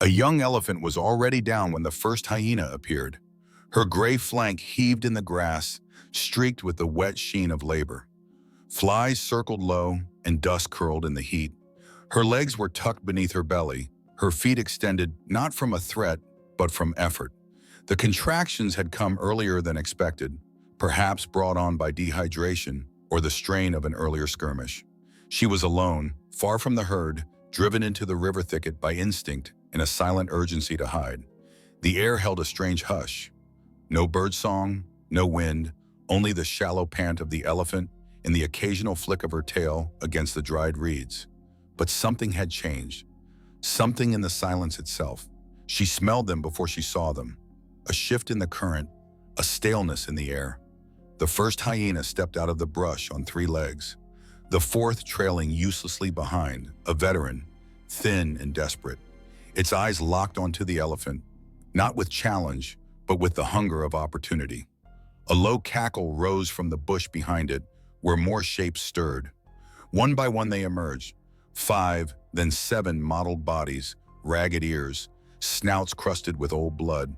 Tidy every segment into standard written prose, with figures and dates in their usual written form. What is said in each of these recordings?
A young elephant was already down when the first hyena appeared. Her gray flank heaved in the grass, streaked with the wet sheen of labor. Flies circled low, and dust curled in the heat. Her legs were tucked beneath her belly, her feet extended not from a threat, but from effort. The contractions had come earlier than expected, perhaps brought on by dehydration or the strain of an earlier skirmish. She was alone, far from the herd, driven into the river thicket by instinct in a silent urgency to hide. The air held a strange hush. No birdsong, no wind, only the shallow pant of the elephant and the occasional flick of her tail against the dried reeds. But something had changed. Something in the silence itself. She smelled them before she saw them. A shift in the current, a staleness in the air. The first hyena stepped out of the brush on 3 legs, the fourth trailing uselessly behind, a veteran, thin and desperate. Its eyes locked onto the elephant, not with challenge, but with the hunger of opportunity. A low cackle rose from the bush behind it, where more shapes stirred. One by one they emerged, 5, then 7 mottled bodies, ragged ears, snouts crusted with old blood.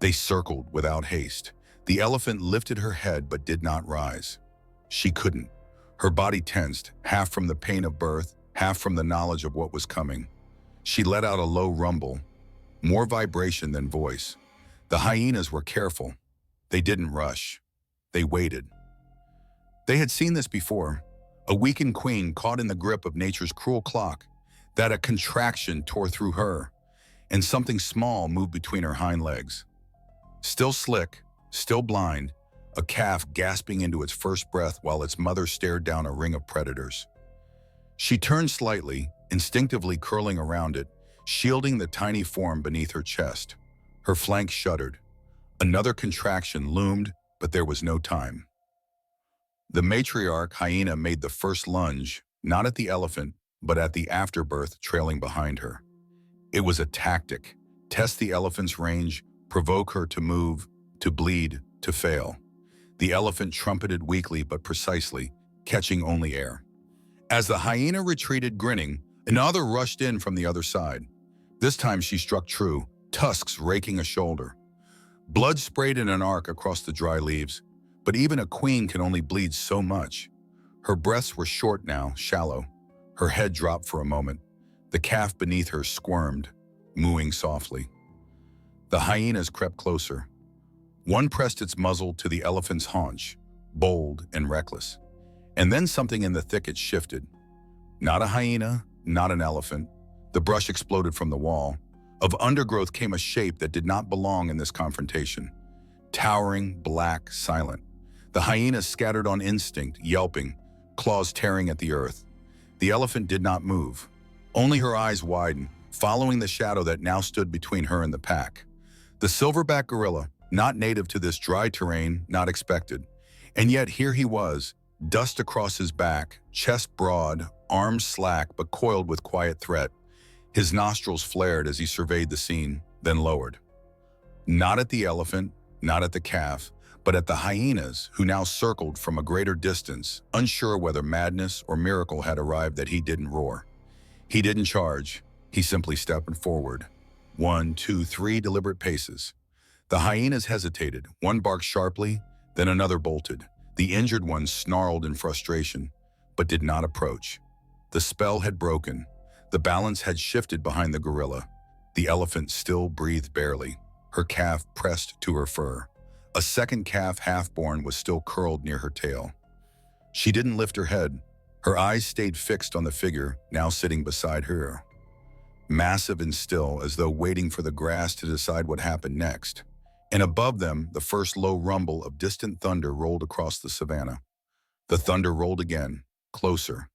They circled without haste. The elephant lifted her head but did not rise. She couldn't. Her body tensed, half from the pain of birth, half from the knowledge of what was coming. She let out a low rumble, more vibration than voice. The hyenas were careful. They didn't rush. They waited. They had seen this before, a weakened queen caught in the grip of nature's cruel clock, that a contraction tore through her, and something small moved between her hind legs. Still slick, still blind, a calf gasping into its first breath while its mother stared down a ring of predators. She turned slightly, instinctively curling around it, shielding the tiny form beneath her chest. Her flank shuddered. Another contraction loomed, but there was no time. The matriarch hyena made the first lunge, not at the elephant, but at the afterbirth trailing behind her. It was a tactic: test the elephant's range, provoke her to move, to bleed, to fail. The elephant trumpeted weakly but precisely, catching only air. As the hyena retreated grinning, another rushed in from the other side. This time she struck true, tusks raking a shoulder. Blood sprayed in an arc across the dry leaves, but even a queen can only bleed so much. Her breaths were short now, shallow. Her head dropped for a moment. The calf beneath her squirmed, mooing softly. The hyenas crept closer. One pressed its muzzle to the elephant's haunch, bold and reckless. And then something in the thicket shifted. Not a hyena, not an elephant. The brush exploded from the wall. Of undergrowth came a shape that did not belong in this confrontation. Towering, black, silent. The hyenas scattered on instinct, yelping, claws tearing at the earth. The elephant did not move. Only her eyes widened, following the shadow that now stood between her and the pack. The silverback gorilla, not native to this dry terrain, not expected. And yet here he was, dust across his back, chest broad, arms slack but coiled with quiet threat. His nostrils flared as he surveyed the scene, then lowered. Not at the elephant, not at the calf, but at the hyenas, who now circled from a greater distance, unsure whether madness or miracle had arrived that he didn't roar. He didn't charge. He simply stepped forward. 1, 2, 3 deliberate paces. The hyenas hesitated. One barked sharply, then another bolted. The injured one snarled in frustration, but did not approach. The spell had broken. The balance had shifted behind the gorilla. The elephant still breathed barely, her calf pressed to her fur. A second calf, half-born, was still curled near her tail. She didn't lift her head. Her eyes stayed fixed on the figure now sitting beside her, massive and still, as though waiting for the grass to decide what happened next. And above them, the first low rumble of distant thunder rolled across the savanna. The thunder rolled again, closer.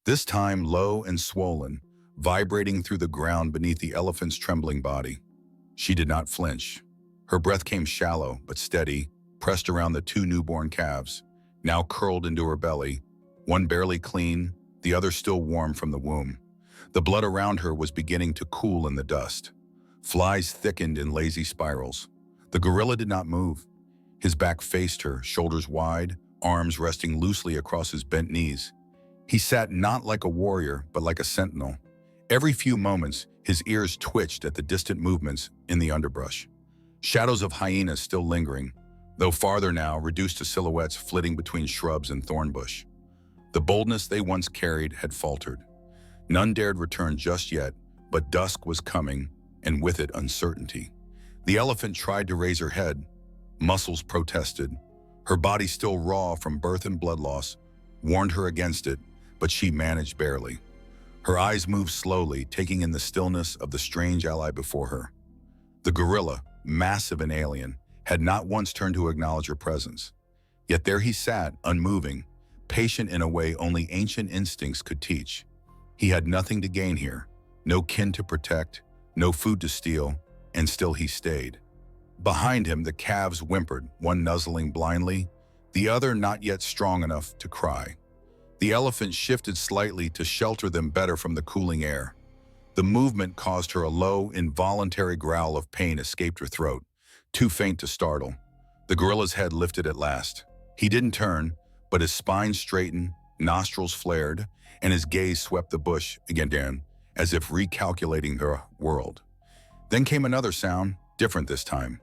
This time low and swollen, vibrating through the ground beneath the elephant's trembling body. She did not flinch. Her breath came shallow but steady, pressed around the 2 newborn calves, now curled into her belly, one barely clean, the other still warm from the womb. The blood around her was beginning to cool in the dust. Flies thickened in lazy spirals. The gorilla did not move. His back faced her, shoulders wide, arms resting loosely across his bent knees. He sat not like a warrior, but like a sentinel, Every few moments, his ears twitched at the distant movements in the underbrush. Shadows of hyenas still lingering, though farther now, reduced to silhouettes flitting between shrubs and thornbush. The boldness they once carried had faltered. None dared return just yet, but dusk was coming, and with it uncertainty. The elephant tried to raise her head. Muscles protested. Her body still raw from birth and blood loss, warned her against it, but she managed barely. Her eyes moved slowly, taking in the stillness of the strange ally before her. The gorilla, massive and alien, had not once turned to acknowledge her presence. Yet there he sat, unmoving, patient in a way only ancient instincts could teach. He had nothing to gain here, no kin to protect, no food to steal, and still he stayed. Behind him, the calves whimpered, one nuzzling blindly, the other not yet strong enough to cry. The elephant shifted slightly to shelter them better from the cooling air. The movement caused her a low, involuntary growl of pain escaped her throat, too faint to startle. The gorilla's head lifted at last. He didn't turn, but his spine straightened, nostrils flared, and his gaze swept the bush again, as if recalculating her world. Then came another sound, different this time.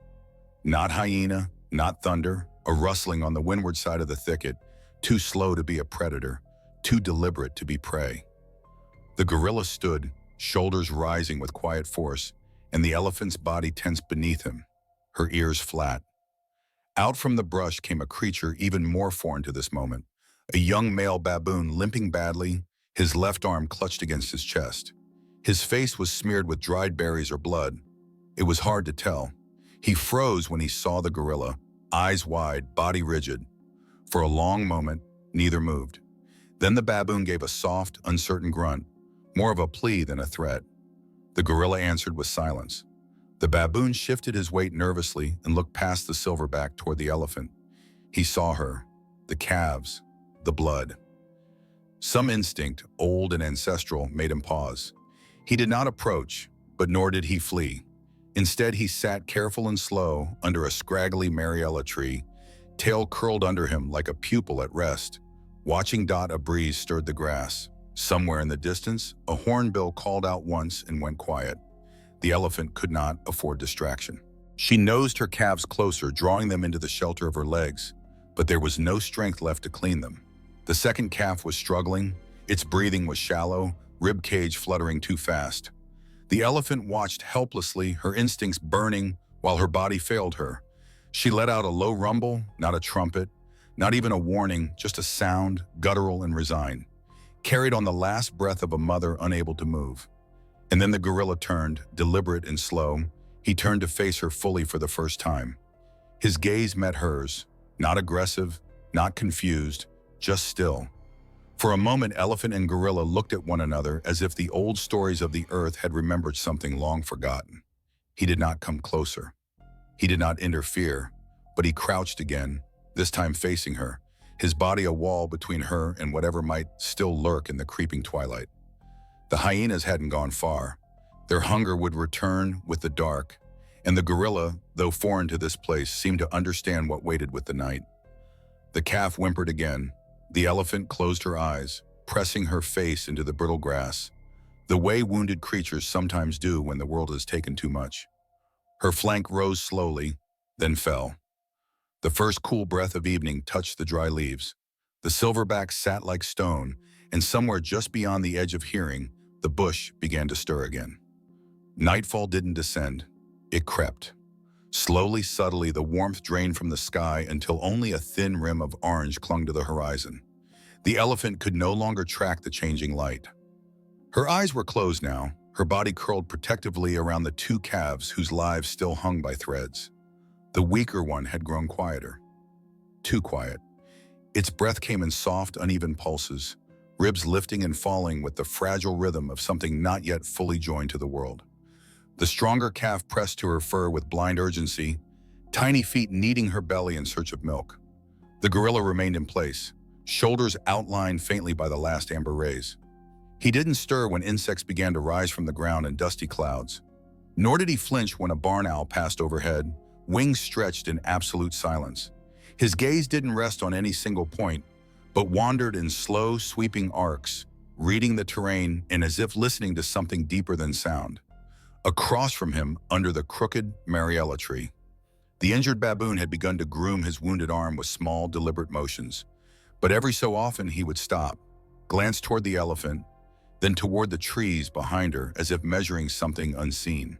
Not hyena, not thunder, a rustling on the windward side of the thicket, too slow to be a predator, too deliberate to be prey. The gorilla stood, shoulders rising with quiet force, and the elephant's body tensed beneath him, her ears flat. Out from the brush came a creature even more foreign to this moment, a young male baboon limping badly, his left arm clutched against his chest. His face was smeared with dried berries or blood. It was hard to tell. He froze when he saw the gorilla, eyes wide, body rigid. For a long moment, neither moved. Then the baboon gave a soft, uncertain grunt, more of a plea than a threat. The gorilla answered with silence. The baboon shifted his weight nervously and looked past the silverback toward the elephant. He saw her, the calves, the blood. Some instinct, old and ancestral, made him pause. He did not approach, but nor did he flee. Instead, he sat careful and slow under a scraggly Mariella tree, tail curled under him like a pupil at rest. Watching a breeze stirred the grass. Somewhere in the distance, a hornbill called out once and went quiet. The elephant could not afford distraction. She nosed her calves closer, drawing them into the shelter of her legs, but there was no strength left to clean them. The second calf was struggling. Its breathing was shallow, rib cage fluttering too fast. The elephant watched helplessly, her instincts burning while her body failed her. She let out a low rumble, not a trumpet, not even a warning, just a sound, guttural and resigned, carried on the last breath of a mother unable to move. And then the gorilla turned, deliberate and slow. He turned to face her fully for the first time. His gaze met hers, not aggressive, not confused, just still. For a moment, elephant and gorilla looked at one another as if the old stories of the earth had remembered something long forgotten. He did not come closer. He did not interfere, but he crouched again, this time facing her, his body a wall between her and whatever might still lurk in the creeping twilight. The hyenas hadn't gone far. Their hunger would return with the dark, and the gorilla, though foreign to this place, seemed to understand what waited with the night. The calf whimpered again. The elephant closed her eyes, pressing her face into the brittle grass, the way wounded creatures sometimes do when the world has taken too much. Her flank rose slowly, then fell. The first cool breath of evening touched the dry leaves. The silverback sat like stone, and somewhere just beyond the edge of hearing, the bush began to stir again. Nightfall didn't descend. It crept. Slowly, subtly, the warmth drained from the sky until only a thin rim of orange clung to the horizon. The elephant could no longer track the changing light. Her eyes were closed now, her body curled protectively around the two calves whose lives still hung by threads. The weaker one had grown quieter. Too quiet. Its breath came in soft, uneven pulses, ribs lifting and falling with the fragile rhythm of something not yet fully joined to the world. The stronger calf pressed to her fur with blind urgency, tiny feet kneading her belly in search of milk. The gorilla remained in place, shoulders outlined faintly by the last amber rays. He didn't stir when insects began to rise from the ground in dusty clouds, nor did he flinch when a barn owl passed overhead, wings stretched in absolute silence. His gaze didn't rest on any single point, but wandered in slow, sweeping arcs, reading the terrain and as if listening to something deeper than sound. Across from him, under the crooked Mariella tree, the injured baboon had begun to groom his wounded arm with small, deliberate motions. But every so often he would stop, glance toward the elephant, then toward the trees behind her as if measuring something unseen.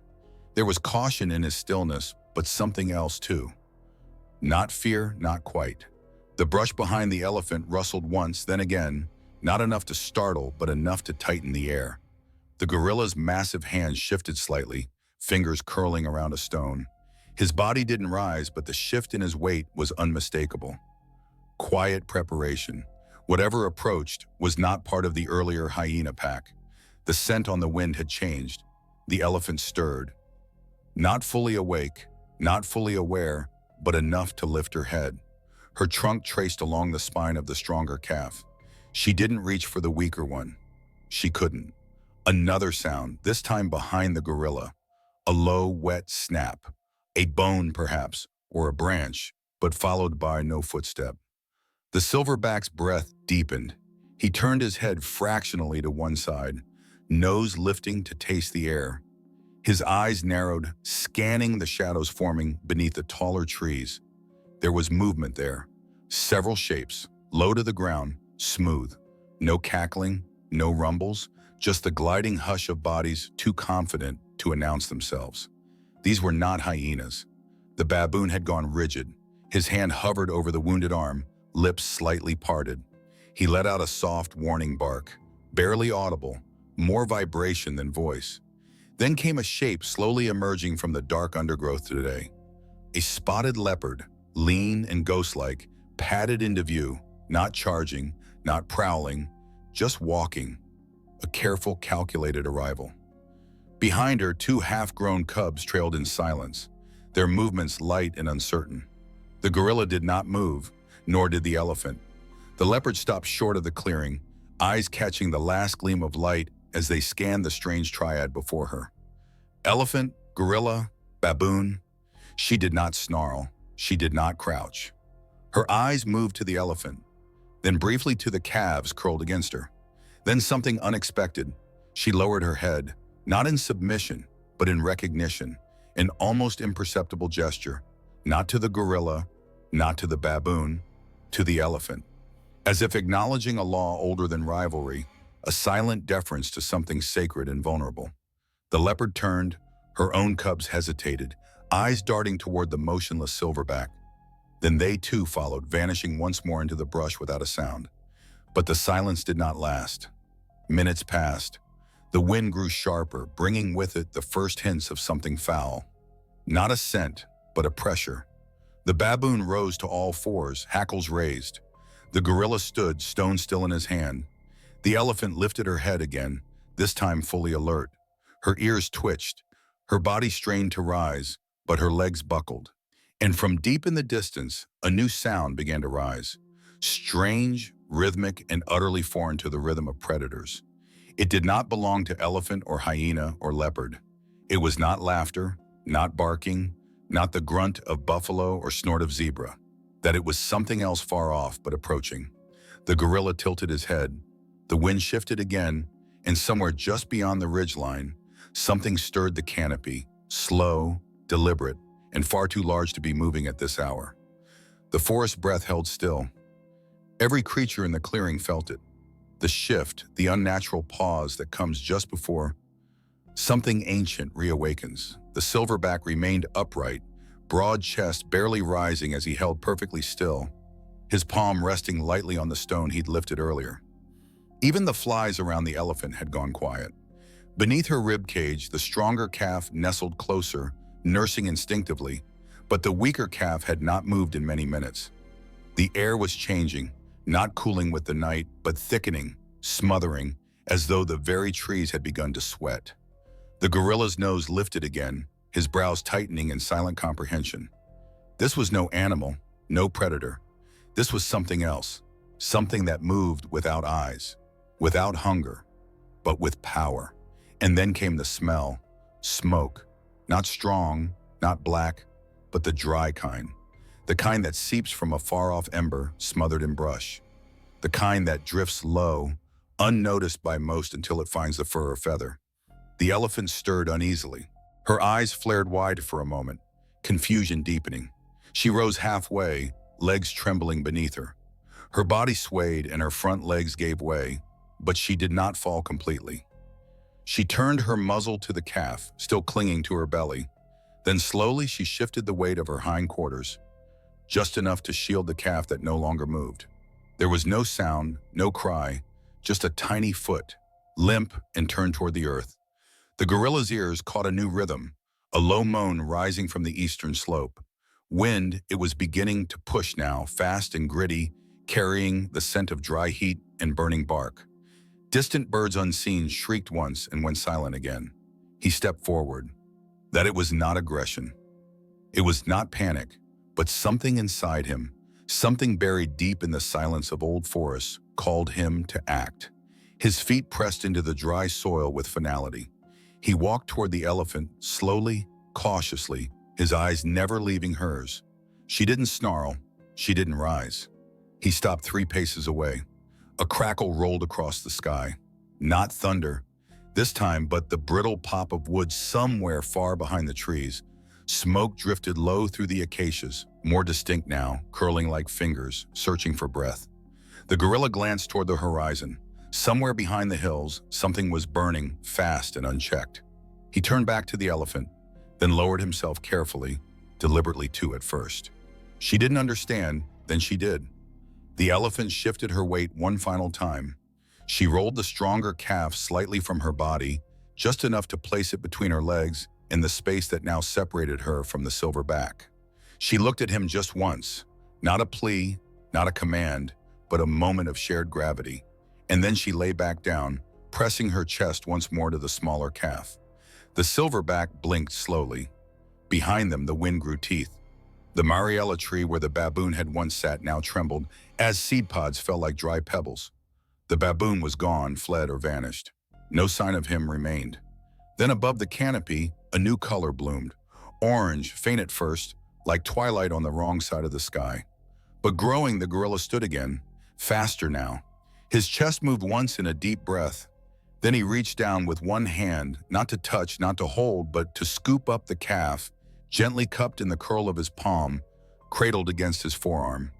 There was caution in his stillness, but something else too. Not fear, not quite. The brush behind the elephant rustled once, then again, not enough to startle, but enough to tighten the air. The gorilla's massive hands shifted slightly, fingers curling around a stone. His body didn't rise, but the shift in his weight was unmistakable. Quiet preparation. Whatever approached was not part of the earlier hyena pack. The scent on the wind had changed. The elephant stirred. Not fully awake, not fully aware, but enough to lift her head. Her trunk traced along the spine of the stronger calf. She didn't reach for the weaker one. She couldn't. Another sound, this time behind the gorilla. A low, wet snap. A bone, perhaps, or a branch, but followed by no footstep. The silverback's breath deepened. He turned his head fractionally to one side, nose lifting to taste the air. His eyes narrowed, scanning the shadows forming beneath the taller trees. There was movement there. Several shapes, low to the ground, smooth. No cackling, no rumbles, just the gliding hush of bodies too confident to announce themselves. These were not hyenas. The baboon had gone rigid. His hand hovered over the wounded arm, lips slightly parted. He let out a soft, warning bark, barely audible, more vibration than voice. Then came a shape slowly emerging from the dark undergrowth today. A spotted leopard, lean and ghost-like, padded into view, not charging, not prowling, just walking. A careful, calculated arrival. Behind her, two half-grown cubs trailed in silence, their movements light and uncertain. The gorilla did not move, nor did the elephant. The leopard stopped short of the clearing, eyes catching the last gleam of light as they scanned the strange triad before her. Elephant, gorilla, baboon. She did not snarl. She did not crouch. Her eyes moved to the elephant, then briefly to the calves curled against her. Then something unexpected. She lowered her head, not in submission, but in recognition, an almost imperceptible gesture, not to the gorilla, not to the baboon, to the elephant. As if acknowledging a law older than rivalry, a silent deference to something sacred and vulnerable. The leopard turned, her own cubs hesitated, eyes darting toward the motionless silverback. Then they too followed, vanishing once more into the brush without a sound. But the silence did not last. Minutes passed. The wind grew sharper, bringing with it the first hints of something foul. Not a scent, but a pressure. The baboon rose to all fours, hackles raised. The gorilla stood, stone still in his hand. The elephant lifted her head again, this time fully alert. Her ears twitched. Her body strained to rise, but her legs buckled. And from deep in the distance, a new sound began to rise. Strange, rhythmic, and utterly foreign to the rhythm of predators. It did not belong to elephant or hyena or leopard. It was not laughter, not barking, not the grunt of buffalo or snort of zebra. That it was something else far off but approaching. The gorilla tilted his head. The wind shifted again, and somewhere just beyond the ridgeline, something stirred the canopy, slow, deliberate, and far too large to be moving at this hour. The forest breath held still. Every creature in the clearing felt it. The shift, the unnatural pause that comes just before something ancient reawakens. The silverback remained upright, broad chest barely rising as he held perfectly still, his palm resting lightly on the stone he'd lifted earlier. Even the flies around the elephant had gone quiet. Beneath her rib cage, the stronger calf nestled closer, nursing instinctively, but the weaker calf had not moved in many minutes. The air was changing, not cooling with the night, but thickening, smothering, as though the very trees had begun to sweat. The gorilla's nose lifted again, his brows tightening in silent comprehension. This was no animal, no predator. This was something else, something that moved without eyes, without hunger, but with power. And then came the smell, smoke, not strong, not black, but the dry kind. The kind that seeps from a far-off ember smothered in brush. The kind that drifts low, unnoticed by most until it finds the fur or feather. The elephant stirred uneasily. Her eyes flared wide for a moment, confusion deepening. She rose halfway, legs trembling beneath her. Her body swayed and her front legs gave way, but she did not fall completely. She turned her muzzle to the calf, still clinging to her belly. Then slowly she shifted the weight of her hindquarters, just enough to shield the calf that no longer moved. There was no sound, no cry, just a tiny foot, limp and turned toward the earth. The gorilla's ears caught a new rhythm, a low moan rising from the eastern slope. Wind, it was beginning to push now, fast and gritty, carrying the scent of dry heat and burning bark. Distant birds unseen shrieked once and went silent again. He stepped forward. That it was not aggression. It was not panic, but something inside him, something buried deep in the silence of old forests, called him to act. His feet pressed into the dry soil with finality. He walked toward the elephant, slowly, cautiously, his eyes never leaving hers. She didn't snarl. She didn't rise. He stopped 3 paces away. A crackle rolled across the sky. Not thunder, this time, but the brittle pop of wood somewhere far behind the trees. Smoke drifted low through the acacias, more distinct now, curling like fingers, searching for breath. The gorilla glanced toward the horizon. Somewhere behind the hills, something was burning, fast and unchecked. He turned back to the elephant, then lowered himself carefully, deliberately too at first. She didn't understand, then she did. The elephant shifted her weight one final time. She rolled the stronger calf slightly from her body, just enough to place it between her legs in the space that now separated her from the silver back. She looked at him just once, not a plea, not a command, but a moment of shared gravity. And then she lay back down, pressing her chest once more to the smaller calf. The silverback blinked slowly. Behind them, the wind grew teeth. The Mariella tree where the baboon had once sat now trembled as seed pods fell like dry pebbles. The baboon was gone, fled, or vanished. No sign of him remained. Then above the canopy, a new color bloomed. Orange, faint at first, like twilight on the wrong side of the sky. But growing, the gorilla stood again, faster now. His chest moved once in a deep breath. Then he reached down with one hand, not to touch, not to hold, but to scoop up the calf, gently cupped in the curl of his palm, cradled against his forearm.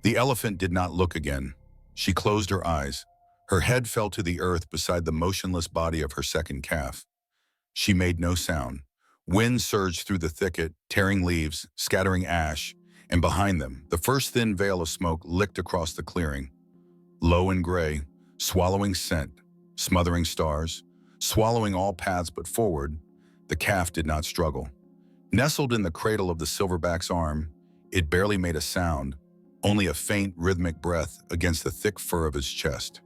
The elephant did not look again. She closed her eyes. Her head fell to the earth beside the motionless body of her second calf. She made no sound. Wind surged through the thicket, tearing leaves, scattering ash, and behind them, the first thin veil of smoke licked across the clearing. Low and gray, swallowing scent, smothering stars, swallowing all paths but forward, the calf did not struggle. Nestled in the cradle of the silverback's arm, it barely made a sound, only a faint, rhythmic breath against the thick fur of his chest.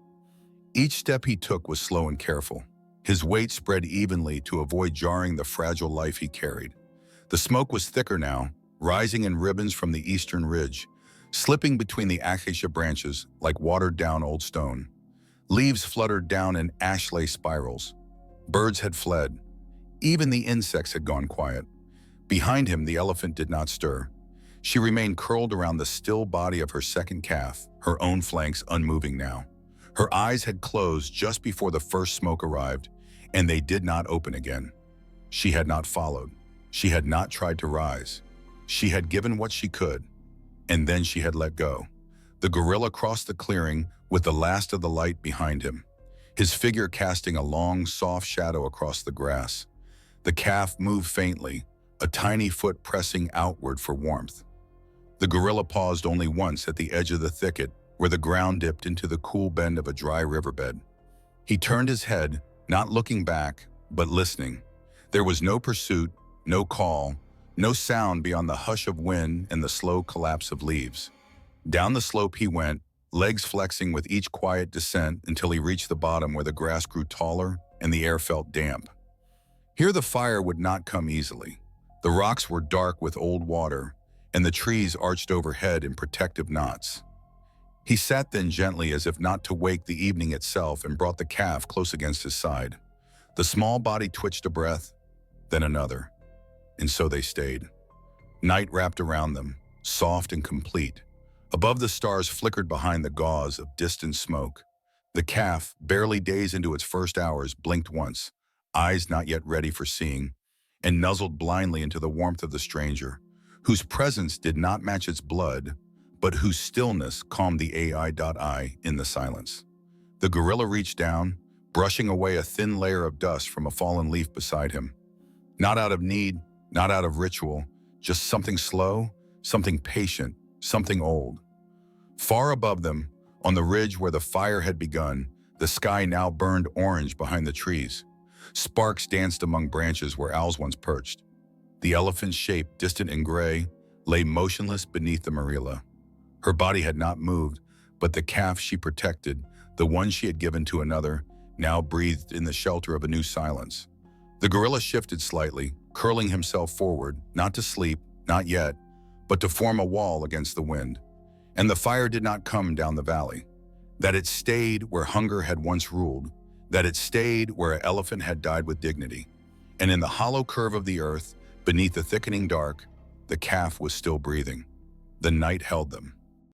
Each step he took was slow and careful. His weight spread evenly to avoid jarring the fragile life he carried. The smoke was thicker now, rising in ribbons from the eastern ridge, slipping between the acacia branches like watered-down old stone. Leaves fluttered down in ash-lace spirals. Birds had fled. Even the insects had gone quiet. Behind him, the elephant did not stir. She remained curled around the still body of her second calf, her own flanks unmoving now. Her eyes had closed just before the first smoke arrived, and they did not open again. She had not followed. She had not tried to rise. She had given what she could, and then she had let go. The gorilla crossed the clearing with the last of the light behind him, his figure casting a long, soft shadow across the grass. The calf moved faintly, a tiny foot pressing outward for warmth. The gorilla paused only once at the edge of the thicket where the ground dipped into the cool bend of a dry riverbed. He turned his head, not looking back, but listening. There was no pursuit, no call, no sound beyond the hush of wind and the slow collapse of leaves. Down the slope he went, legs flexing with each quiet descent until he reached the bottom where the grass grew taller and the air felt damp. Here the fire would not come easily. The rocks were dark with old water, and the trees arched overhead in protective knots. He sat then gently as if not to wake the evening itself and brought the calf close against his side. The small body twitched a breath, then another, and so they stayed. Night wrapped around them, soft and complete. Above the stars flickered behind the gauze of distant smoke. The calf, barely days into its first hours, blinked once, eyes not yet ready for seeing, and nuzzled blindly into the warmth of the stranger, whose presence did not match its blood, but whose stillness calmed the AI in the silence. The gorilla reached down, brushing away a thin layer of dust from a fallen leaf beside him. Not out of need, not out of ritual, just something slow, something patient, something old. Far above them, on the ridge where the fire had begun, the sky now burned orange behind the trees. Sparks danced among branches where owls once perched. The elephant's shape, distant and gray, lay motionless beneath the marilla. Her body had not moved, but the calf she protected, the one she had given to another, now breathed in the shelter of a new silence. The gorilla shifted slightly, curling himself forward, not to sleep, not yet, but to form a wall against the wind. And the fire did not come down the valley. That it stayed where hunger had once ruled, that it stayed where an elephant had died with dignity. And in the hollow curve of the earth, beneath the thickening dark, the calf was still breathing. The night held them.